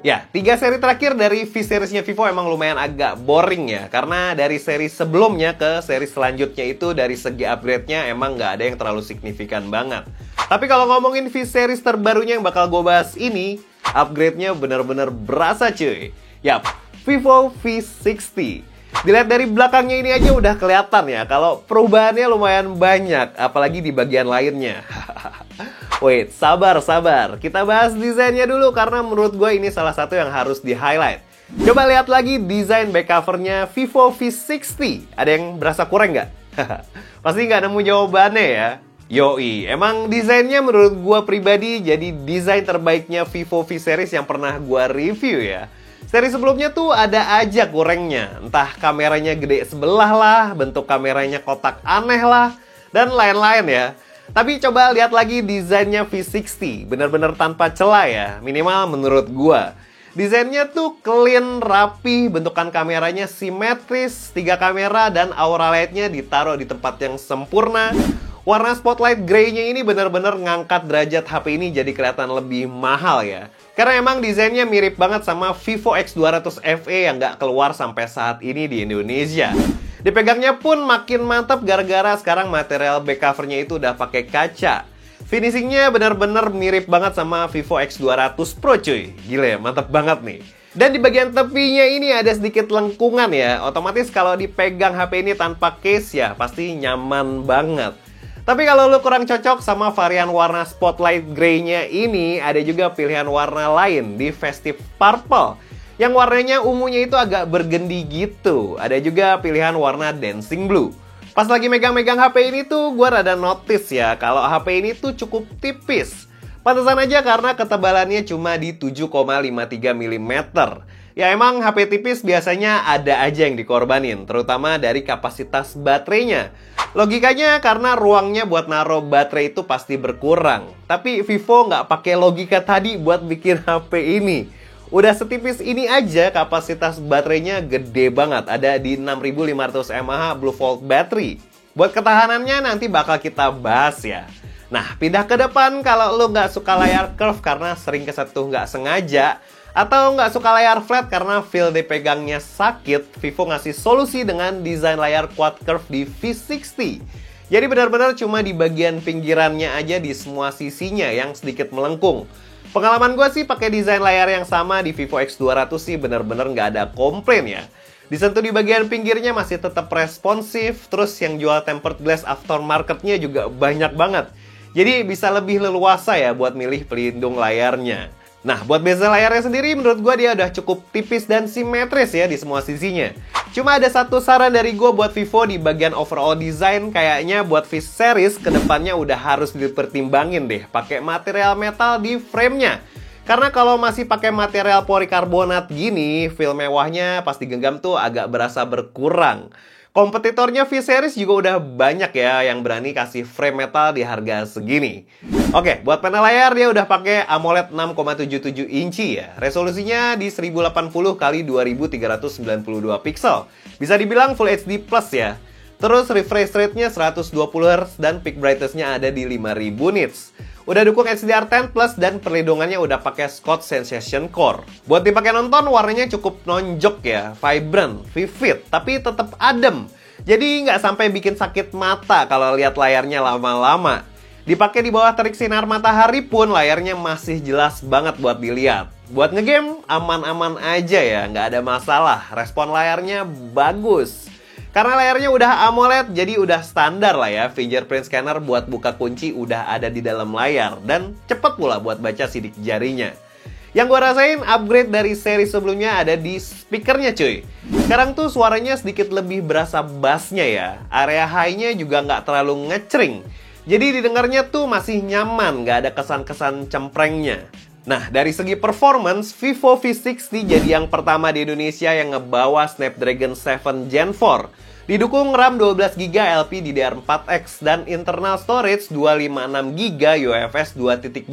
Ya, 3 seri terakhir dari V-Series-nya Vivo emang lumayan agak boring ya. Karena dari seri sebelumnya ke seri selanjutnya itu dari segi upgrade-nya emang nggak ada yang terlalu signifikan banget. Tapi kalau ngomongin V-Series terbarunya yang bakal gue bahas ini, upgrade-nya bener-bener berasa cuy. Yap, Vivo V60. Dilihat dari belakangnya ini aja udah kelihatan ya kalau perubahannya lumayan banyak, apalagi di bagian lainnya. Wait, sabar. Kita bahas desainnya dulu karena menurut gue ini salah satu yang harus di-highlight. Coba lihat lagi desain back covernya Vivo V60. Ada yang berasa kurang nggak? Pasti nggak nemu jawabannya ya. Yoi, emang desainnya menurut gue pribadi jadi desain terbaiknya Vivo V-Series yang pernah gue review ya. Seri sebelumnya tuh ada aja kurangnya. Entah kameranya gede sebelah lah, bentuk kameranya kotak aneh lah, dan lain-lain ya. Tapi coba lihat lagi desainnya V60, bener-bener tanpa celah ya, minimal menurut gua. Desainnya tuh clean, rapi, bentukan kameranya simetris, 3 kamera dan aura light-nya ditaruh di tempat yang sempurna. Warna spotlight grey-nya ini bener-bener ngangkat derajat HP ini jadi kelihatan lebih mahal ya. Karena emang desainnya mirip banget sama Vivo X200 FE yang nggak keluar sampai saat ini di Indonesia. Dipegangnya pun makin mantap gara-gara sekarang material back covernya itu udah pakai kaca. Finishingnya benar-benar mirip banget sama Vivo X200 Pro cuy. Gila ya, mantap banget nih. Dan di bagian tepinya ini ada sedikit lengkungan ya. Otomatis kalau dipegang HP ini tanpa case ya pasti nyaman banget. Tapi kalau lu kurang cocok sama varian warna spotlight grey-nya ini, ada juga pilihan warna lain di Festive Purple. Yang warnanya ungunya itu agak bergendi gitu. Ada juga pilihan warna Dancing Blue. Pas lagi megang-megang HP ini tuh gue rada notice ya kalau HP ini tuh cukup tipis. Pantesan aja karena ketebalannya cuma di 7,53 mm. Ya emang HP tipis biasanya ada aja yang dikorbanin, terutama dari kapasitas baterainya. Logikanya karena ruangnya buat naruh baterai itu pasti berkurang. Tapi Vivo nggak pakai logika tadi buat bikin HP ini. Udah setipis ini aja kapasitas baterainya gede banget. Ada di 6500 mAh Blue Volt battery. Buat ketahanannya nanti bakal kita bahas ya. Nah, pindah ke depan kalau lo nggak suka layar curve karena sering kesentuh nggak sengaja. Atau nggak suka layar flat karena feel dipegangnya sakit, Vivo ngasih solusi dengan desain layar quad curve di V60. Jadi benar-benar cuma di bagian pinggirannya aja di semua sisinya yang sedikit melengkung. Pengalaman gue sih pakai desain layar yang sama di Vivo X200 sih bener-bener nggak ada komplain ya. Disentuh di bagian pinggirnya masih tetap responsif, terus yang jual tempered glass aftermarketnya juga banyak banget. Jadi bisa lebih leluasa ya buat milih pelindung layarnya. Nah, buat bezel layarnya sendiri menurut gue dia udah cukup tipis dan simetris ya di semua sisinya. Cuma ada satu saran dari gue buat Vivo di bagian overall design, kayaknya buat V-Series kedepannya udah harus dipertimbangin deh pakai material metal di frame-nya. Karena kalau masih pakai material polikarbonat gini, feel mewahnya pas digenggam tuh agak berasa berkurang. Kompetitornya V-Series juga udah banyak ya yang berani kasih frame metal di harga segini. Oke, buat panel layar dia udah pakai AMOLED 6,77 inci ya. Resolusinya di 1080 x 2392 pixel. Bisa dibilang Full HD Plus ya. Terus refresh rate-nya 120 Hz dan peak brightness-nya ada di 5000 nits. Udah dukung HDR10 Plus dan perlindungannya udah pakai Scott Sensation Core. Buat dipakai nonton warnanya cukup nonjok ya, vibrant, vivid, tapi tetap adem. Jadi nggak sampai bikin sakit mata kalau lihat layarnya lama-lama. Dipakai di bawah terik sinar matahari pun layarnya masih jelas banget buat dilihat. Buat ngegame aman-aman aja ya, nggak ada masalah. Respon layarnya bagus. Karena layarnya udah AMOLED, jadi udah standar lah ya. Fingerprint scanner buat buka kunci udah ada di dalam layar. Dan cepet pula buat baca sidik jarinya. Yang gue rasain upgrade dari seri sebelumnya ada di speakernya cuy. Sekarang tuh suaranya sedikit lebih berasa bassnya ya. Area high-nya juga nggak terlalu ngecering. Jadi didengarnya tuh masih nyaman, nggak ada kesan-kesan cemprengnya. Nah, dari segi performance, Vivo V60 jadi yang pertama di Indonesia yang ngebawa Snapdragon 7 Gen 4. Didukung RAM 12GB LPDDR4X dan internal storage 256GB UFS 2.2.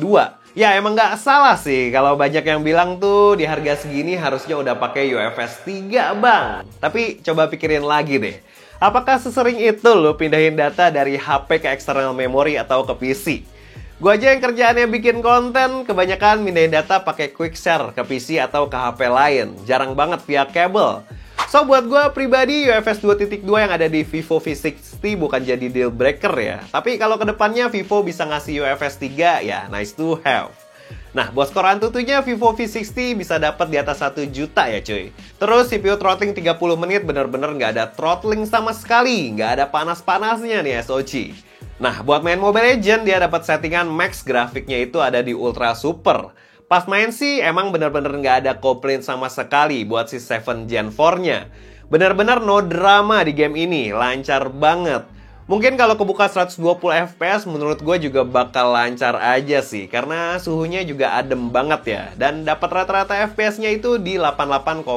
Ya emang nggak salah sih kalau banyak yang bilang tuh di harga segini harusnya udah pakai UFS 3 bang. Tapi coba pikirin lagi deh. Apakah sesering itu lo pindahin data dari HP ke external memory atau ke PC? Gua aja yang kerjaannya bikin konten, kebanyakan mindahin data pakai quick share ke PC atau ke HP lain. Jarang banget via kabel. So, buat gue pribadi, UFS 2.2 yang ada di Vivo V60 bukan jadi deal breaker ya. Tapi kalau kedepannya Vivo bisa ngasih UFS 3, ya nice to have. Nah, buat skor Antutunya Vivo V60 bisa dapat di atas 1 juta ya cuy. Terus CPU throttling 30 menit bener-bener nggak ada throttling sama sekali. Nggak ada panas-panasnya nih SoC. Nah, buat main Mobile Legends dia dapat settingan max grafiknya itu ada di Ultra Super. Pas main sih emang bener-bener nggak ada komplain sama sekali buat si 7 Gen 4-nya. Bener-bener no drama di game ini, lancar banget. Mungkin kalau kebuka 120 fps menurut gue juga bakal lancar aja sih. Karena suhunya juga adem banget ya. Dan dapat rata-rata fps-nya itu di 88,8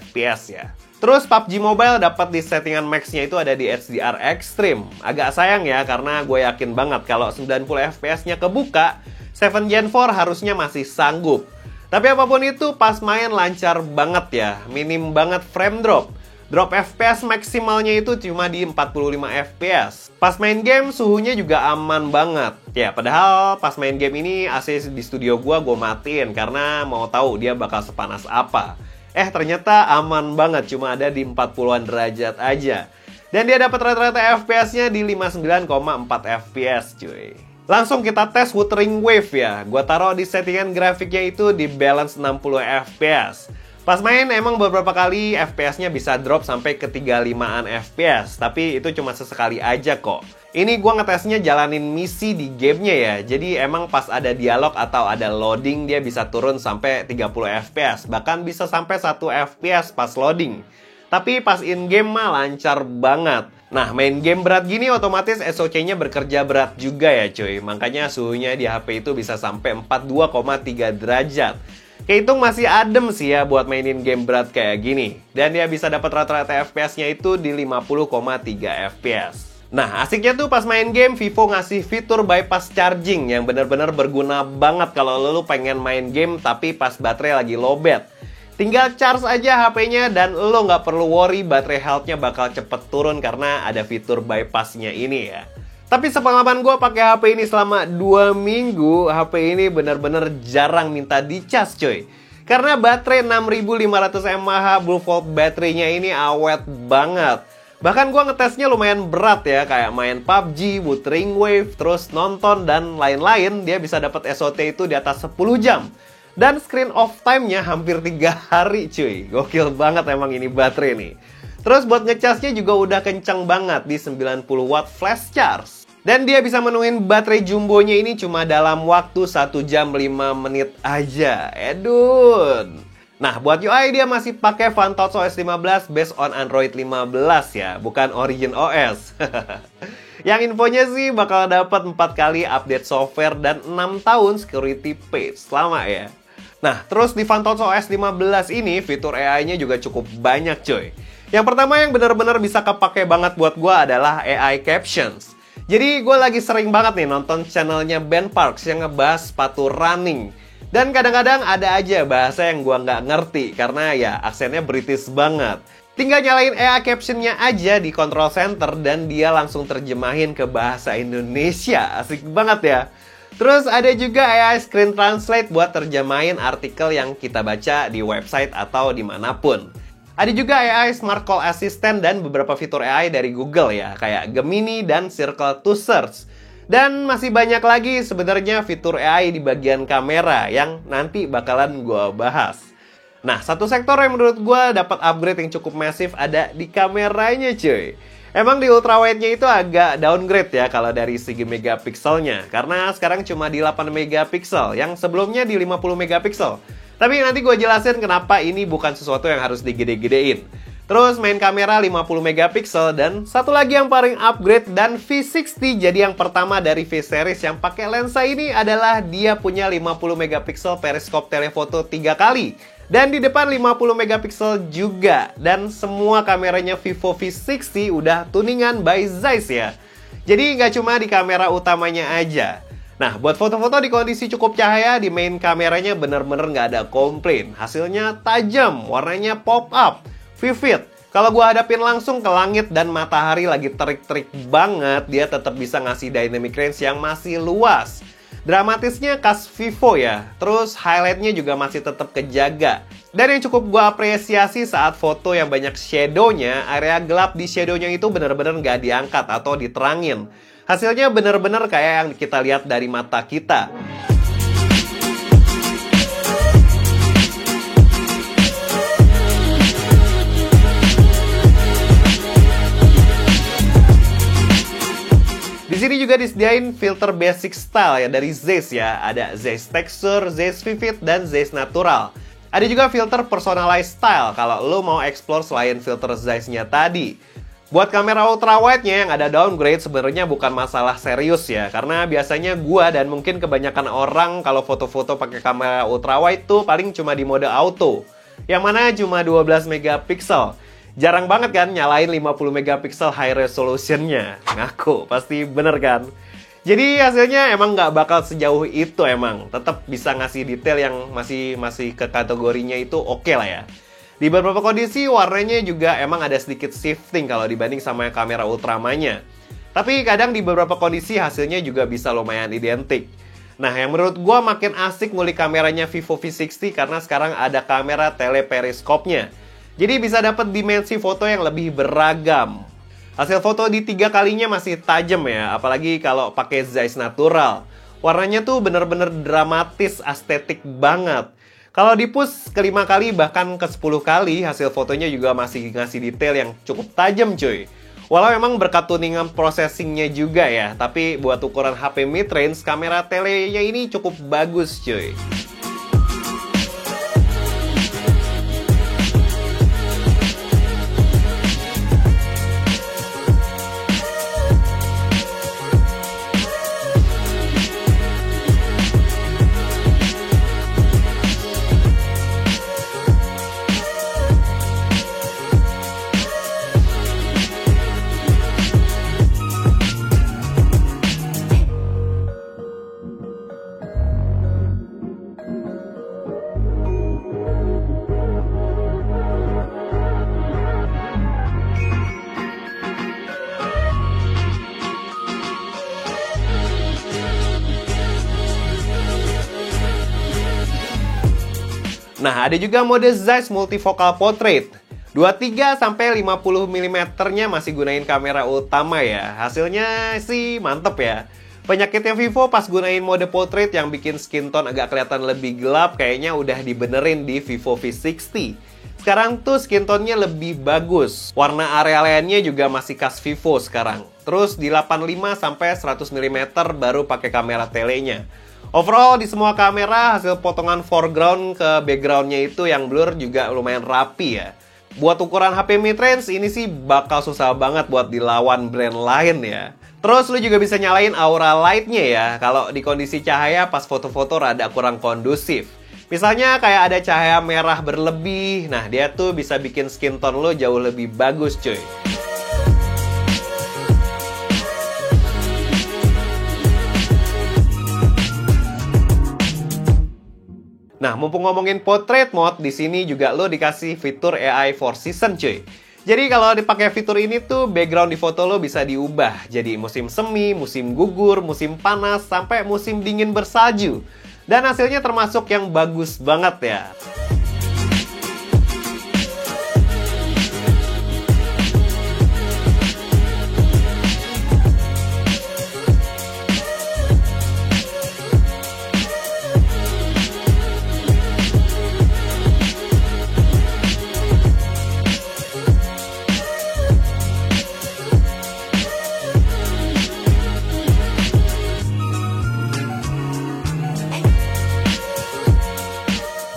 fps ya. Terus PUBG Mobile dapat di settingan max-nya itu ada di HDR Extreme. Agak sayang ya karena gue yakin banget kalau 90 fps-nya kebuka, 7 Gen 4 harusnya masih sanggup. Tapi apapun itu pas main lancar banget ya. Minim banget frame drop. Drop FPS maksimalnya itu cuma di 45 fps. Pas main game suhunya juga aman banget. Ya padahal pas main game ini AC di studio gue matiin karena mau tahu dia bakal sepanas apa. Ternyata aman banget, cuma ada di 40-an derajat aja. Dan dia dapat rata-rata FPS-nya di 59,4 fps cuy. Langsung kita tes Wuthering Wave ya. Gua taruh di settingan grafiknya itu di balance 60 fps. Pas main emang beberapa kali FPS-nya bisa drop sampai ke 35-an FPS. Tapi itu cuma sesekali aja kok. Ini gua ngetesnya jalanin misi di gamenya ya. Jadi emang pas ada dialog atau ada loading dia bisa turun sampai 30 FPS. Bahkan bisa sampai 1 FPS pas loading. Tapi pas in-game mah lancar banget. Nah, main game berat gini otomatis SoC-nya bekerja berat juga ya cuy. Makanya suhunya di HP itu bisa sampai 42,3 derajat. Kehitung masih adem sih ya buat mainin game berat kayak gini. Dan dia bisa dapat rata-rata FPS-nya itu di 50,3 FPS. Nah, asiknya tuh pas main game Vivo ngasih fitur bypass charging yang bener-bener berguna banget kalau lo pengen main game tapi pas baterai lagi lowbat. Tinggal charge aja HP-nya dan lo nggak perlu worry baterai health-nya bakal cepet turun karena ada fitur bypass-nya ini ya. Tapi sepengalaman gue pakai HP ini selama 2 minggu, HP ini bener-bener jarang minta dicas coy. Karena baterai 6500 mAh Blue Volt baterainya ini awet banget. Bahkan gue ngetesnya lumayan berat ya, kayak main PUBG, Wuthering Wave, terus nonton dan lain-lain, dia bisa dapat SOT itu di atas 10 jam. Dan screen off time-nya hampir 3 hari cuy. Gokil banget emang ini baterai nih. Terus buat ngecasnya juga udah kencang banget di 90 watt flash charge. Dan dia bisa menuhin baterai jumbonya ini cuma dalam waktu 1 jam 5 menit aja. Edun. Nah, buat UI dia masih pakai Fantouch OS 15 based on Android 15 ya, bukan Origin OS. Yang infonya sih bakal dapat 4 kali update software dan 6 tahun security patch. Lama ya. Nah, terus di Fantouch OS 15 ini fitur AI-nya juga cukup banyak coy. Yang pertama yang benar-benar bisa kepake banget buat gue adalah AI Captions. Jadi gue lagi sering banget nih nonton channelnya Ben Parks yang ngebahas sepatu running. Dan kadang-kadang ada aja bahasa yang gue nggak ngerti karena ya aksennya British banget. Tinggal nyalain AI Captionnya aja di control center dan dia langsung terjemahin ke bahasa Indonesia. Asik banget ya. Terus ada juga AI Screen Translate buat terjemahin artikel yang kita baca di website atau dimanapun. Ada juga AI Smart Call Assistant dan beberapa fitur AI dari Google ya, kayak Gemini dan Circle to Search. Dan masih banyak lagi sebenarnya fitur AI di bagian kamera yang nanti bakalan gue bahas. Nah, satu sektor yang menurut gue dapat upgrade yang cukup masif ada di kameranya cuy. Emang di ultrawide-nya itu agak downgrade ya kalau dari segi megapikselnya. Karena sekarang cuma di 8 megapiksel, yang sebelumnya di 50 megapiksel. Tapi nanti gue jelasin kenapa ini bukan sesuatu yang harus digede-gedein. Terus main kamera 50 megapiksel dan satu lagi yang paling upgrade dan V60 jadi yang pertama dari V series yang pakai lensa ini adalah dia punya 50 megapiksel periskop telefoto 3 kali. Dan di depan 50 megapiksel juga. Dan semua kameranya Vivo V60 udah tuningan by Zeiss ya. Jadi nggak cuma di kamera utamanya aja. Nah, buat foto-foto di kondisi cukup cahaya, di main kameranya bener-bener nggak ada komplain. Hasilnya tajam, warnanya pop-up, vivid. Kalau gua hadapin langsung ke langit dan matahari lagi terik-terik banget, dia tetap bisa ngasih dynamic range yang masih luas. Dramatisnya khas Vivo ya, terus highlightnya juga masih tetap kejaga. Dan yang cukup gue apresiasi saat foto yang banyak shadownya, area gelap di shadownya itu bener-bener nggak diangkat atau diterangin. Hasilnya bener-bener kayak yang kita lihat dari mata kita. Di sini juga disediain filter basic style ya dari Zeiss ya. Ada Zeiss Texture, Zeiss Vivid, dan Zeiss Natural. Ada juga filter personalized style kalau lo mau explore selain filter Zeiss-nya tadi. Buat kamera ultrawide-nya yang ada downgrade sebenarnya bukan masalah serius ya. Karena biasanya gua dan mungkin kebanyakan orang kalau foto-foto pakai kamera ultrawide tuh paling cuma di mode auto. Yang mana cuma 12 megapiksel. Jarang banget kan nyalain 50 megapiksel high resolution-nya. Ngaku, pasti bener kan? Jadi hasilnya emang nggak bakal sejauh itu emang. Tetap bisa ngasih detail yang masih ke kategorinya itu oke lah ya. Di beberapa kondisi warnanya juga emang ada sedikit shifting kalau dibanding sama kamera ultramanya. Tapi kadang di beberapa kondisi hasilnya juga bisa lumayan identik. Nah, yang menurut gua makin asik ngulik kameranya Vivo V60 karena sekarang ada kamera teleperiskopnya. Jadi bisa dapat dimensi foto yang lebih beragam. Hasil foto di 3 kalinya masih tajam ya, apalagi kalau pakai Zeiss Natural. Warnanya tuh bener-bener dramatis, estetik banget. Kalau di push ke 5 kali bahkan ke 10 kali, hasil fotonya juga masih ngasih detail yang cukup tajam cuy. Walau emang berkat tuningan processingnya juga ya, tapi buat ukuran HP mid-range, kamera telenya ini cukup bagus cuy. Nah, ada juga mode Zeiss Multifocal Portrait. 23-50 mm-nya masih gunain kamera utama ya. Hasilnya sih mantep ya. Penyakitnya Vivo pas gunain mode portrait yang bikin skin tone agak kelihatan lebih gelap kayaknya udah dibenerin di Vivo V60. Sekarang tuh skin tone-nya lebih bagus. Warna area lainnya juga masih khas Vivo sekarang. Terus di 85-100 mm baru pakai kamera telenya. Overall di semua kamera hasil potongan foreground ke backgroundnya itu yang blur juga lumayan rapi ya. Buat ukuran HP mid-range ini sih bakal susah banget buat dilawan brand lain ya. Terus lu juga bisa nyalain aura light-nya ya kalau di kondisi cahaya pas foto-foto rada kurang kondusif. Misalnya kayak ada cahaya merah berlebih, nah dia tuh bisa bikin skin tone lo jauh lebih bagus cuy. Nah, mumpung ngomongin portrait mode, di sini juga lo dikasih fitur AI for season cuy. Jadi kalau dipakai fitur ini tuh background di foto lo bisa diubah jadi musim semi, musim gugur, musim panas, sampai musim dingin bersalju. Dan hasilnya termasuk yang bagus banget ya.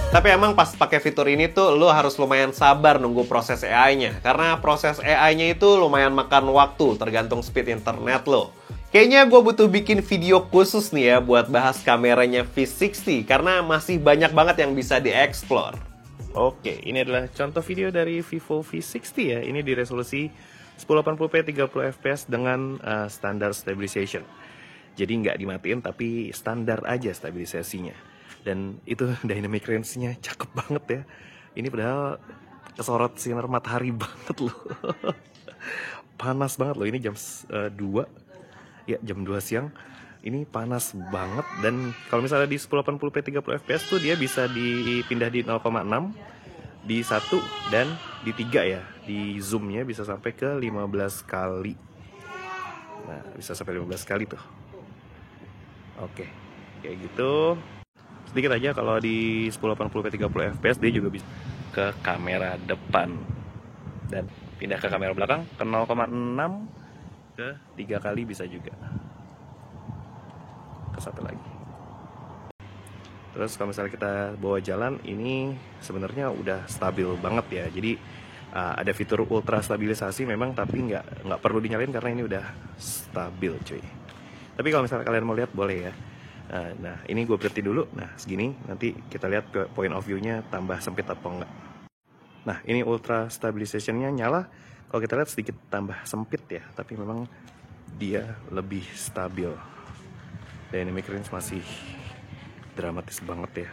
Tapi emang pas pakai fitur ini tuh lo harus lumayan sabar nunggu proses AI-nya. Karena proses AI-nya itu lumayan makan waktu tergantung speed internet lo. Kayaknya gue butuh bikin video khusus nih ya buat bahas kameranya V60. Karena masih banyak banget yang bisa dieksplor. Oke, ini adalah contoh video dari Vivo V60 ya. Ini di resolusi 1080p 30 fps dengan standar stabilization. Jadi nggak dimatiin tapi standar aja stabilisasinya. Dan itu dynamic range-nya cakep banget ya. Ini padahal kesorot sinar matahari banget loh. Panas banget loh, ini jam 2. Ya, jam 2 siang. ini panas banget. Dan kalau misalnya di 1080p 30 fps tuh dia bisa dipindah di 0,6, di 1 dan di 3 ya. Di zoomnya bisa sampai ke 15 kali. Nah, bisa sampai 15 kali tuh. Oke, kayak gitu. Sedikit aja kalau di 1080p 30 fps dia juga bisa ke kamera depan dan pindah ke kamera belakang ke 0,6 ke 3 kali bisa juga. Ke satu lagi. Terus kalau misalnya kita bawa jalan, ini sebenarnya udah stabil banget ya. Jadi ada fitur ultra stabilisasi memang, tapi nggak perlu dinyalain karena ini udah stabil cuy. Tapi kalau misalnya kalian mau lihat boleh ya. Nah ini gue berhenti dulu. Nah segini, nanti kita lihat ke point of view-nya tambah sempit apa enggak. Nah ini ultra stabilization-nya nyala. Kalau kita lihat sedikit tambah sempit ya, tapi memang dia lebih stabil. Dynamic range masih dramatis banget ya.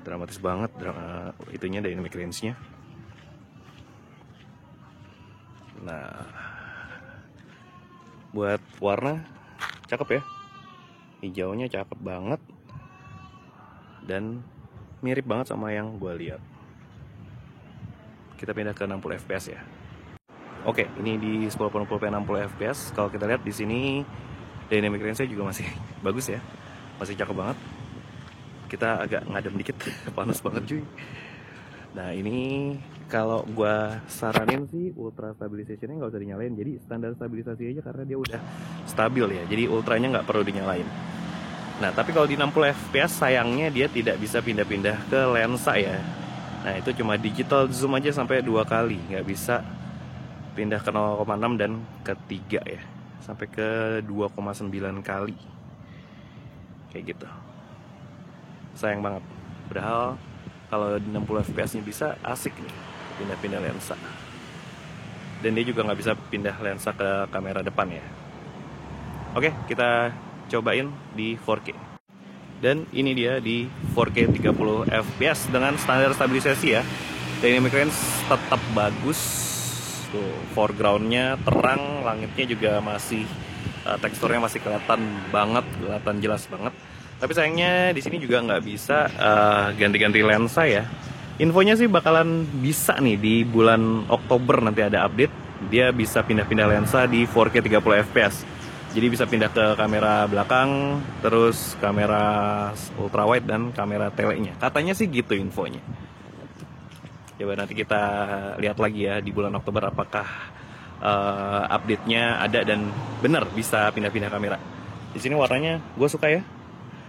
Dramatis banget itunya dynamic range-nya. Nah, buat warna cakep ya. Hijaunya cakep banget. Dan mirip banget sama yang gue lihat. Kita pindah ke 60 fps ya. Oke, ini di 1080p 60 fps. Kalau kita lihat di sini dynamic range-nya juga masih bagus ya. Masih cakep banget. Kita agak ngadem dikit, panas banget cuy. Nah ini kalau gua saranin sih ultra stabilization-nya nggak usah dinyalain. Jadi standar stabilisasi aja karena dia udah stabil ya. Jadi ultranya nggak perlu dinyalain. Nah tapi kalau di 60 fps sayangnya dia tidak bisa pindah-pindah ke lensa ya. Nah itu cuma digital zoom aja sampai 2 kali. Nggak bisa pindah ke 0,6 dan ke 3 ya. Sampai ke 2,9 kali. Kayak gitu. Sayang banget. Padahal kalau 60 fps nya bisa asik nih pindah-pindah lensa. Dan dia juga nggak bisa pindah lensa ke kamera depan ya. Oke, kita cobain di 4K. Dan ini dia di 4K 30 fps dengan standar stabilisasi ya. Dynamic range tetap bagus. Tuh, foregroundnya terang, langitnya juga masih teksturnya masih kelihatan banget, kelihatan jelas banget. Tapi sayangnya di sini juga nggak bisa ganti-ganti lensa ya. Infonya sih bakalan bisa nih di bulan Oktober nanti ada update. Dia bisa pindah-pindah lensa di 4K 30 fps. Jadi bisa pindah ke kamera belakang, terus kamera ultrawide dan kamera telenya. Katanya sih gitu infonya. Coba nanti kita lihat lagi ya di bulan Oktober apakah update-nya ada dan benar bisa pindah-pindah kamera. Di sini warnanya gue suka ya.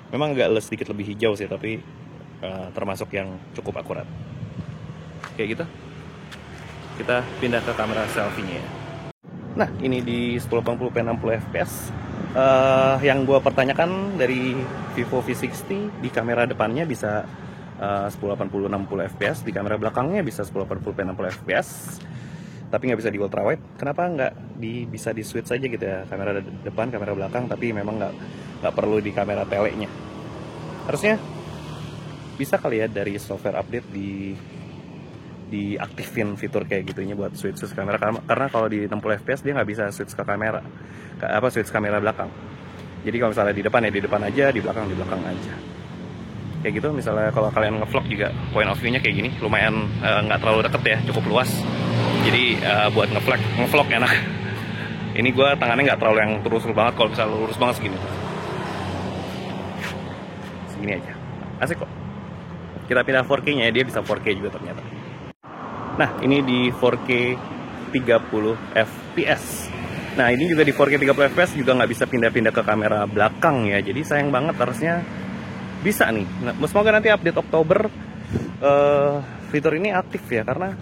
Memang agak sedikit lebih hijau sih, tapi termasuk yang cukup akurat. Kayak gitu. Kita pindah ke kamera selfie-nya ya. Nah, ini di 1080p 60 fps. Yang gue pertanyakan dari Vivo V60 di kamera depannya bisa 1080 60 fps, di kamera belakangnya bisa 1080p 60 fps. Tapi nggak bisa di ultrawide. Kenapa nggak bisa di switch aja gitu ya, kamera depan, kamera belakang, tapi memang nggak perlu di kamera telenya. Harusnya bisa kali ya dari software update diaktifin fitur kayak gitunya buat switch kamera, karena kalau di 60 fps dia nggak bisa switch ke kamera, switch kamera belakang. Jadi kalau misalnya di depan ya di depan aja, di belakang aja. Kayak gitu. Misalnya kalau kalian ngevlog juga point of view-nya kayak gini, lumayan nggak terlalu deket ya, cukup luas. Jadi buat ngevlog enak. Ini gue tangannya nggak terlalu yang terus banget. Kalau misalnya lurus banget segini aja, asik kok. Kita pindah 4K-nya, dia bisa 4K juga ternyata. Nah ini di 4K 30 fps. Nah ini juga di 4K 30 fps juga nggak bisa pindah-pindah ke kamera belakang ya. Jadi sayang banget, harusnya bisa nih. Nah, semoga nanti update Oktober fitur ini aktif ya, karena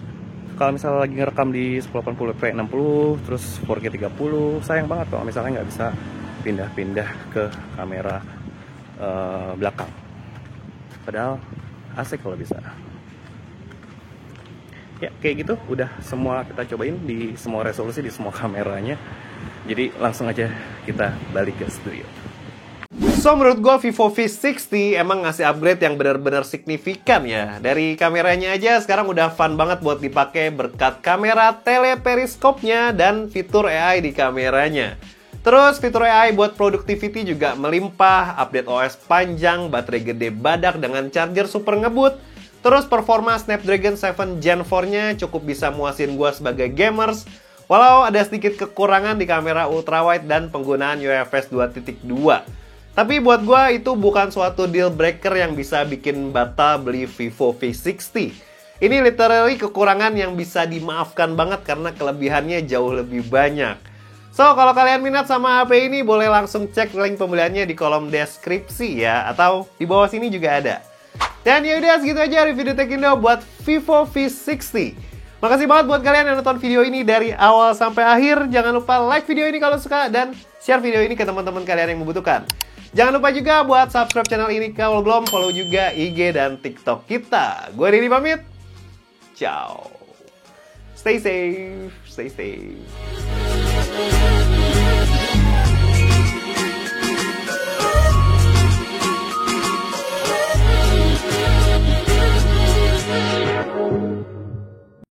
kalau misalnya lagi ngerekam di 1080p 60 terus 4K 30, sayang banget kalau misalnya nggak bisa pindah-pindah ke kamera belakang. Padahal asik kalau bisa. Ya kayak gitu, udah semua kita cobain di semua resolusi, di semua kameranya. Jadi langsung aja kita balik ke studio. So menurut gue Vivo V60 emang ngasih upgrade yang benar-benar signifikan ya. Dari kameranya aja sekarang udah fun banget buat dipakai berkat kamera teleperiskopnya dan fitur AI di kameranya. Terus fitur AI buat productivity juga melimpah, update OS panjang, baterai gede badak dengan charger super ngebut. Terus performa Snapdragon 7 Gen 4-nya cukup bisa muasin gua sebagai gamers. Walau ada sedikit kekurangan di kamera ultrawide dan penggunaan UFS 2.2. Tapi buat gua itu bukan suatu deal breaker yang bisa bikin batal beli Vivo V60. Ini literally kekurangan yang bisa dimaafkan banget karena kelebihannya jauh lebih banyak. So, kalau kalian minat sama HP ini, boleh langsung cek link pembeliannya di kolom deskripsi ya. Atau di bawah sini juga ada. Dan yaudah, segitu aja review Techindo buat Vivo V60. Makasih banget buat kalian yang nonton video ini dari awal sampai akhir. Jangan lupa like video ini kalau suka dan share video ini ke teman-teman kalian yang membutuhkan. Jangan lupa juga buat subscribe channel ini kalau belum, follow juga IG dan TikTok kita. Gue Rini pamit. Ciao. Stay safe. Stay safe.